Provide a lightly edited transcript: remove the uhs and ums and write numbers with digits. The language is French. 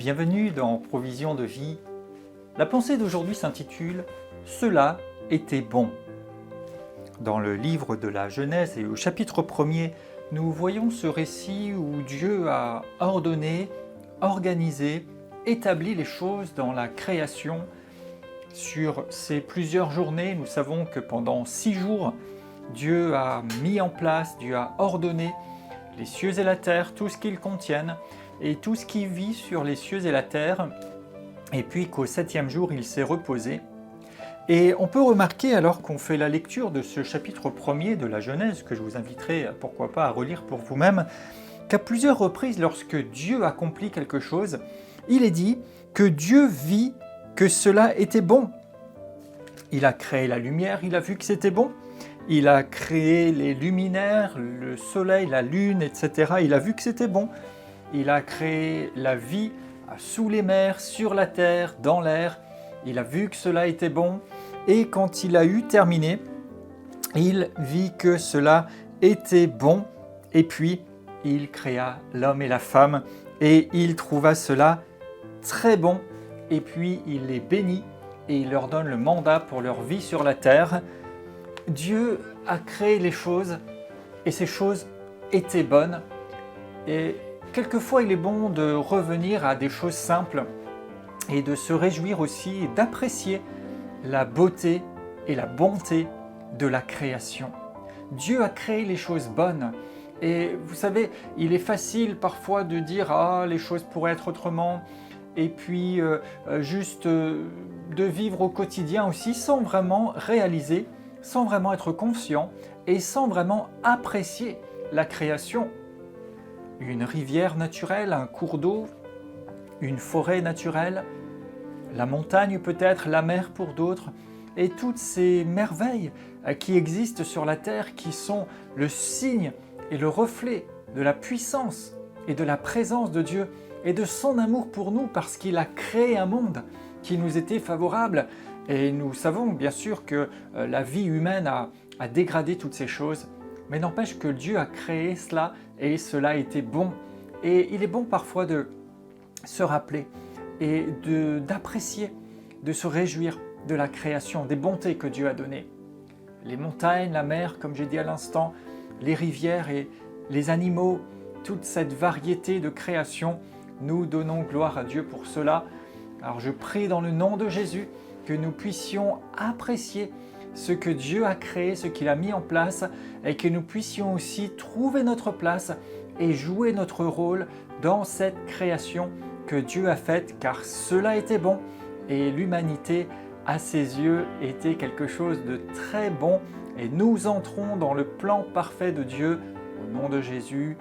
Bienvenue dans Provision de vie. La pensée d'aujourd'hui s'intitule « Cela était bon ». Dans le livre de la Genèse et au chapitre 1er, nous voyons ce récit où Dieu a ordonné, organisé, établi les choses dans la création. Sur ces plusieurs journées, nous savons que pendant 6 jours, Dieu a mis en place, Dieu a ordonné les cieux et la terre, tout ce qu'ils contiennent, et tout ce qui vit sur les cieux et la terre, et puis qu'au 7e jour, il s'est reposé. Et on peut remarquer, alors qu'on fait la lecture de ce chapitre 1er de la Genèse, que je vous inviterai, pourquoi pas, à relire pour vous-même, qu'à plusieurs reprises, lorsque Dieu accomplit quelque chose, il est dit que Dieu vit que cela était bon. Il a créé la lumière, il a vu que c'était bon. Il a créé les luminaires, le soleil, la lune, etc. Il a vu que c'était bon. Il a créé la vie sous les mers, sur la terre, dans l'air. Il a vu que cela était bon. Et quand il a eu terminé, il vit que cela était bon. Et puis, il créa l'homme et la femme. Et il trouva cela très bon. Et puis, il les bénit et il leur donne le mandat pour leur vie sur la terre. Dieu a créé les choses et ces choses étaient bonnes. Et quelquefois, il est bon de revenir à des choses simples et de se réjouir aussi et d'apprécier la beauté et la bonté de la création. Dieu a créé les choses bonnes. Et vous savez, il est facile parfois de dire « Ah, les choses pourraient être autrement » et puis juste de vivre au quotidien aussi sans vraiment réaliser, sans vraiment être conscient et sans vraiment apprécier la création. Une rivière naturelle, un cours d'eau, une forêt naturelle, la montagne peut-être, la mer pour d'autres, et toutes ces merveilles qui existent sur la terre, qui sont le signe et le reflet de la puissance et de la présence de Dieu et de son amour pour nous, parce qu'il a créé un monde qui nous était favorable. Et nous savons bien sûr que la vie humaine a dégradé toutes ces choses, mais n'empêche que Dieu a créé cela et cela était bon. Et il est bon parfois de se rappeler et d'apprécier, de se réjouir de la création, des bontés que Dieu a données. Les montagnes, la mer, comme j'ai dit à l'instant, les rivières et les animaux, toute cette variété de création, nous donnons gloire à Dieu pour cela. Alors je prie dans le nom de Jésus que nous puissions apprécier ce que Dieu a créé, ce qu'il a mis en place, et que nous puissions aussi trouver notre place et jouer notre rôle dans cette création que Dieu a faite, car cela était bon, et l'humanité, à ses yeux, était quelque chose de très bon, et nous entrons dans le plan parfait de Dieu, au nom de Jésus.